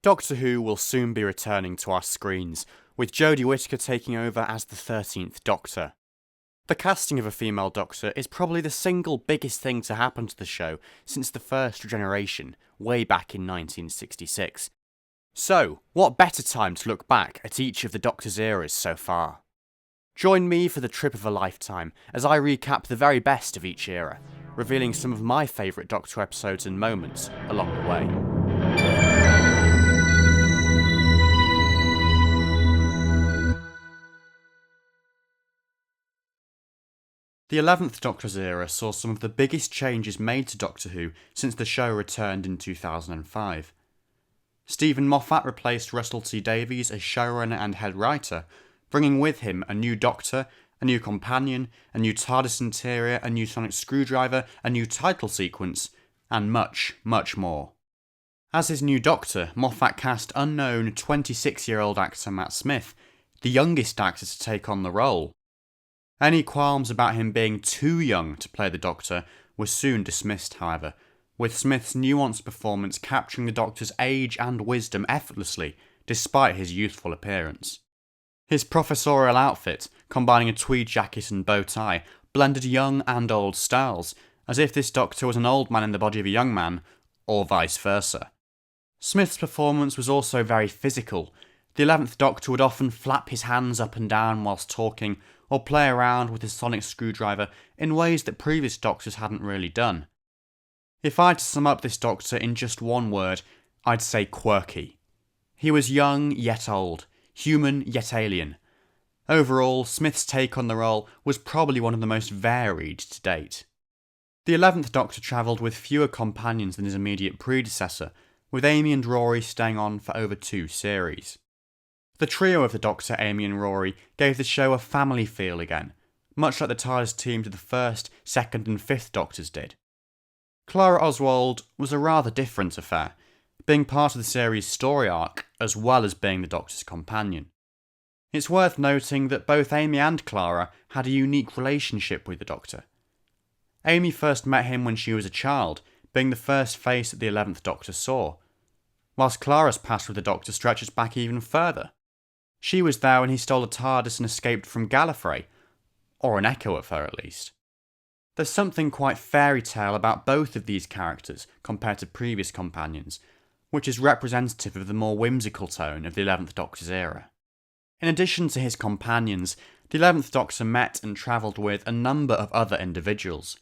Doctor Who will soon be returning to our screens, with Jodie Whittaker taking over as the 13th Doctor. The casting of a female Doctor is probably the single biggest thing to happen to the show since the first generation, way back in 1966. So, what better time to look back at each of the Doctor's eras so far? Join me for the trip of a lifetime as I recap the very best of each era, revealing some of my favourite Doctor episodes and moments along the way. The 11th Doctor's era saw some of the biggest changes made to Doctor Who since the show returned in 2005. Stephen Moffat replaced Russell T Davies as showrunner and head writer, bringing with him a new Doctor, a new companion, a new TARDIS interior, a new sonic screwdriver, a new title sequence, and much, much more. As his new Doctor, Moffat cast unknown 26-year-old actor Matt Smith, the youngest actor to take on the role. Any qualms about him being too young to play the Doctor were soon dismissed, however, with Smith's nuanced performance capturing the Doctor's age and wisdom effortlessly, despite his youthful appearance. His professorial outfit, combining a tweed jacket and bow tie, blended young and old styles, as if this Doctor was an old man in the body of a young man, or vice versa. Smith's performance was also very physical. The 11th Doctor would often flap his hands up and down whilst talking, or play around with his sonic screwdriver in ways that previous Doctors hadn't really done. If I had to sum up this Doctor in just one word, I'd say quirky. He was young yet old, human yet alien. Overall, Smith's take on the role was probably one of the most varied to date. The 11th Doctor travelled with fewer companions than his immediate predecessor, with Amy and Rory staying on for over 2 series. The trio of the Doctor, Amy and Rory gave the show a family feel again, much like the TARDIS team to the first, second and fifth Doctors did. Clara Oswald was a rather different affair, being part of the series' story arc as well as being the Doctor's companion. It's worth noting that both Amy and Clara had a unique relationship with the Doctor. Amy first met him when she was a child, being the first face that the 11th Doctor saw, whilst Clara's past with the Doctor stretches back even further. She was there when he stole a TARDIS and escaped from Gallifrey, or an echo of her at least. There's something quite fairy tale about both of these characters compared to previous companions, which is representative of the more whimsical tone of the 11th Doctor's era. In addition to his companions, the 11th Doctor met and travelled with a number of other individuals.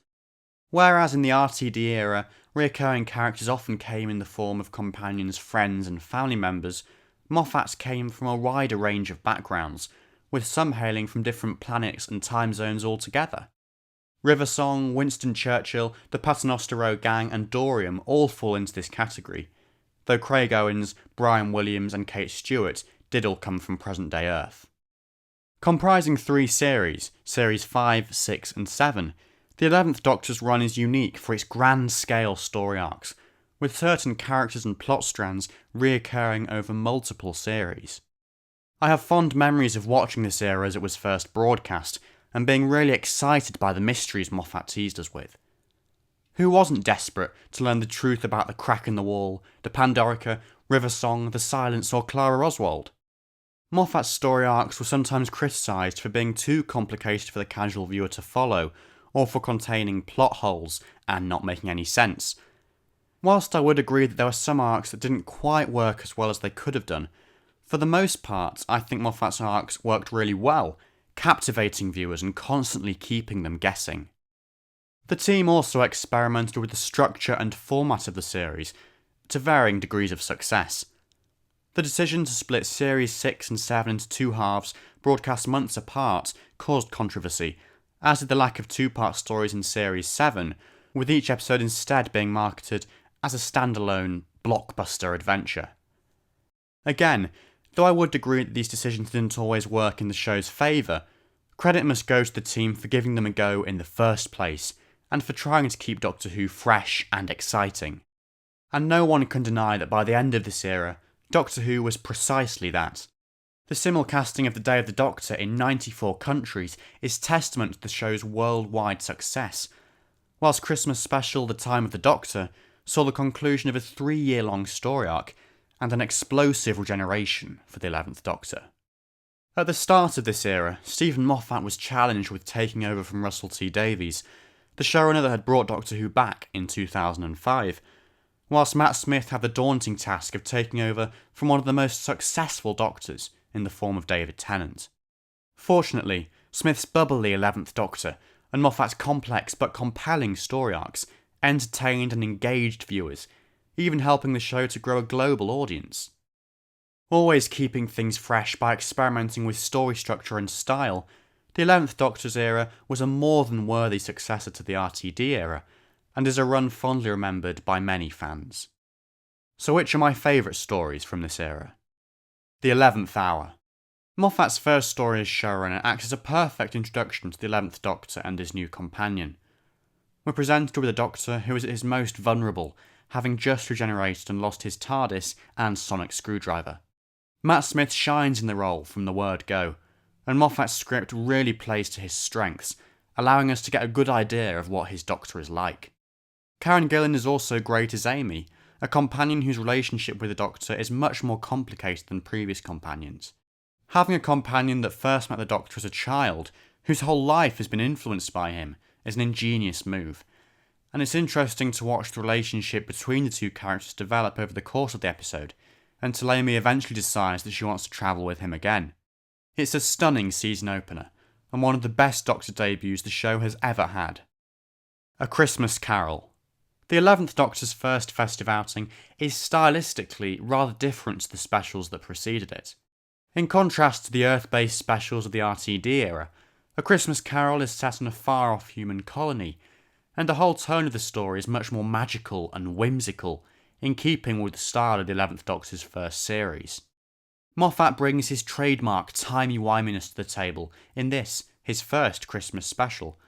Whereas in the RTD era, recurring characters often came in the form of companions, friends and family members, Moffat's came from a wider range of backgrounds, with some hailing from different planets and time zones altogether. Riversong, Winston Churchill, the Paternoster Row Gang and Dorium all fall into this category, though Craig Owens, Brian Williams and Kate Stewart did all come from present-day Earth. Comprising 3 series, Series 5, 6 and 7, the 11th Doctor's run is unique for its grand-scale story arcs, with certain characters and plot strands reoccurring over multiple series. I have fond memories of watching this era as it was first broadcast, and being really excited by the mysteries Moffat teased us with. Who wasn't desperate to learn the truth about the crack in the wall, the Pandorica, Riversong, the Silence or Clara Oswald? Moffat's story arcs were sometimes criticised for being too complicated for the casual viewer to follow, or for containing plot holes and not making any sense. Whilst I would agree that there were some arcs that didn't quite work as well as they could have done, for the most part I think Moffat's arcs worked really well, captivating viewers and constantly keeping them guessing. The team also experimented with the structure and format of the series, to varying degrees of success. The decision to split Series 6 and 7 into 2 halves, broadcast months apart, caused controversy, as did the lack of 2-part stories in Series 7, with each episode instead being marketed as a standalone, blockbuster adventure. Again, though I would agree that these decisions didn't always work in the show's favour, credit must go to the team for giving them a go in the first place, and for trying to keep Doctor Who fresh and exciting. And no one can deny that by the end of this era, Doctor Who was precisely that. The simulcasting of the Day of the Doctor in 94 countries is testament to the show's worldwide success, whilst Christmas special The Time of the Doctor saw the conclusion of a 3-year-long story arc, and an explosive regeneration for the 11th Doctor. At the start of this era, Stephen Moffat was challenged with taking over from Russell T Davies, the showrunner that had brought Doctor Who back in 2005, whilst Matt Smith had the daunting task of taking over from one of the most successful Doctors in the form of David Tennant. Fortunately, Smith's bubbly 11th Doctor and Moffat's complex but compelling story arcs entertained and engaged viewers, even helping the show to grow a global audience. Always keeping things fresh by experimenting with story structure and style, the 11th Doctor's era was a more than worthy successor to the RTD era, and is a run fondly remembered by many fans. So which are my favourite stories from this era? The 11th Hour. Moffat's first story as showrunner acts as a perfect introduction to the 11th Doctor and his new companion. We're presented with a Doctor who is at his most vulnerable, having just regenerated and lost his TARDIS and sonic screwdriver. Matt Smith shines in the role from the word go, and Moffat's script really plays to his strengths, allowing us to get a good idea of what his Doctor is like. Karen Gillan is also great as Amy, a companion whose relationship with the Doctor is much more complicated than previous companions. Having a companion that first met the Doctor as a child, whose whole life has been influenced by him, is an ingenious move, and it's interesting to watch the relationship between the two characters develop over the course of the episode, until Amy eventually decides that she wants to travel with him again. It's a stunning season opener, and one of the best Doctor debuts the show has ever had. A Christmas Carol. The 11th Doctor's first festive outing is stylistically rather different to the specials that preceded it. In contrast to the Earth-based specials of the RTD era, A Christmas Carol is set in a far-off human colony, and the whole tone of the story is much more magical and whimsical, in keeping with the style of the 11th Doctor's first series. Moffat brings his trademark timey-wiminess to the table in this, his first Christmas special,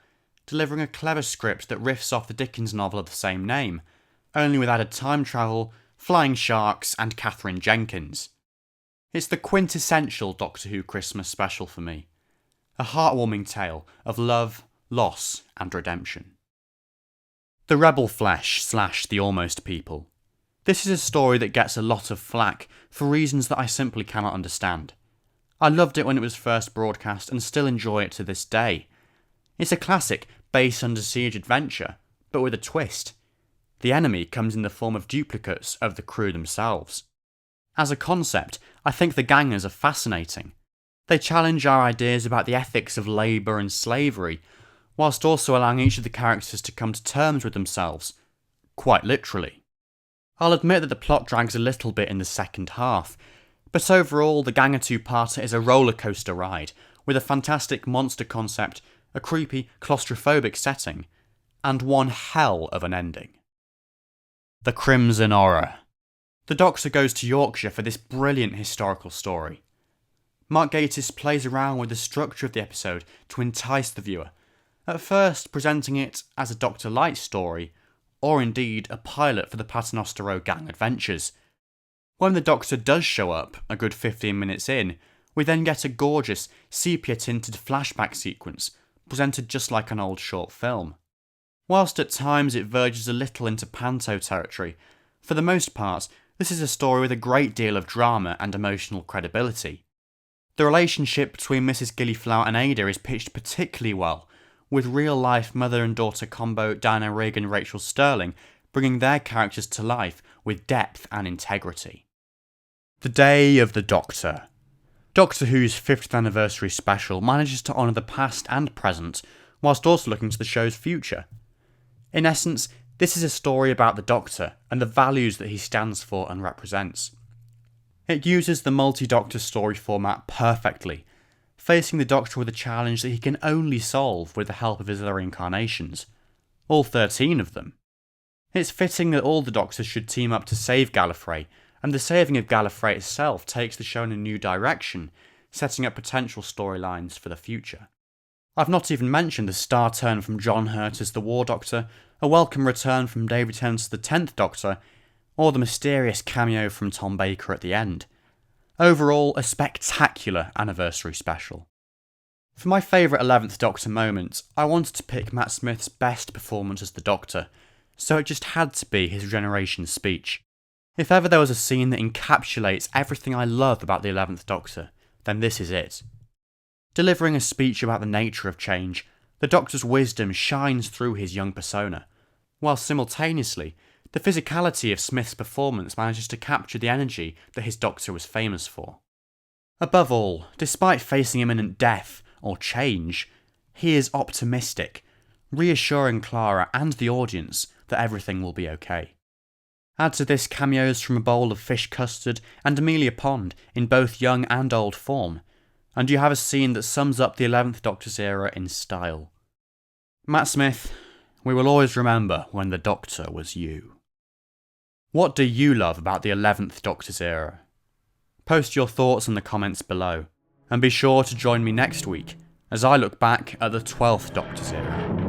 delivering a clever script that riffs off the Dickens novel of the same name, only with added time travel, flying sharks, and Catherine Jenkins. It's the quintessential Doctor Who Christmas special for me. A heartwarming tale of love, loss, and redemption. The Rebel Flesh / The Almost People. This is a story that gets a lot of flack for reasons that I simply cannot understand. I loved it when it was first broadcast and still enjoy it to this day. It's a classic base under siege adventure, but with a twist. The enemy comes in the form of duplicates of the crew themselves. As a concept, I think the gangers are fascinating. They challenge our ideas about the ethics of labour and slavery, whilst also allowing each of the characters to come to terms with themselves, quite literally. I'll admit that the plot drags a little bit in the second half, but overall the Ganger two-parter is a rollercoaster ride, with a fantastic monster concept, a creepy, claustrophobic setting, and one hell of an ending. The Crimson Horror. The Doctor goes to Yorkshire for this brilliant historical story. Mark Gatiss plays around with the structure of the episode to entice the viewer, at first presenting it as a Doctor Light story, or indeed a pilot for the Paternoster Row gang adventures. When the Doctor does show up, a good 15 minutes in, we then get a gorgeous, sepia-tinted flashback sequence, presented just like an old short film. Whilst at times it verges a little into panto territory, for the most part, this is a story with a great deal of drama and emotional credibility. The relationship between Mrs. Gilliflower and Ada is pitched particularly well, with real-life mother and daughter combo Diana Rigg and Rachel Sterling bringing their characters to life with depth and integrity. The Day of the Doctor. Doctor Who's 50th anniversary special manages to honour the past and present, whilst also looking to the show's future. In essence, this is a story about the Doctor and the values that he stands for and represents. It uses the multi-Doctor story format perfectly, facing the Doctor with a challenge that he can only solve with the help of his other incarnations. All 13 of them. It's fitting that all the Doctors should team up to save Gallifrey, and the saving of Gallifrey itself takes the show in a new direction, setting up potential storylines for the future. I've not even mentioned the star turn from John Hurt as the War Doctor, a welcome return from David Tennant as the 10th Doctor, or the mysterious cameo from Tom Baker at the end. Overall, a spectacular anniversary special. For my favourite 11th Doctor moment, I wanted to pick Matt Smith's best performance as the Doctor, so it just had to be his regeneration speech. If ever there was a scene that encapsulates everything I love about the 11th Doctor, then this is it. Delivering a speech about the nature of change, the Doctor's wisdom shines through his young persona, while simultaneously, the physicality of Smith's performance manages to capture the energy that his Doctor was famous for. Above all, despite facing imminent death, or change, he is optimistic, reassuring Clara and the audience that everything will be okay. Add to this cameos from a bowl of fish custard and Amelia Pond in both young and old form, and you have a scene that sums up the 11th Doctor's era in style. Matt Smith, we will always remember when the Doctor was you. What do you love about the 11th Doctor's era? Post your thoughts in the comments below, and be sure to join me next week as I look back at the 12th Doctor's era.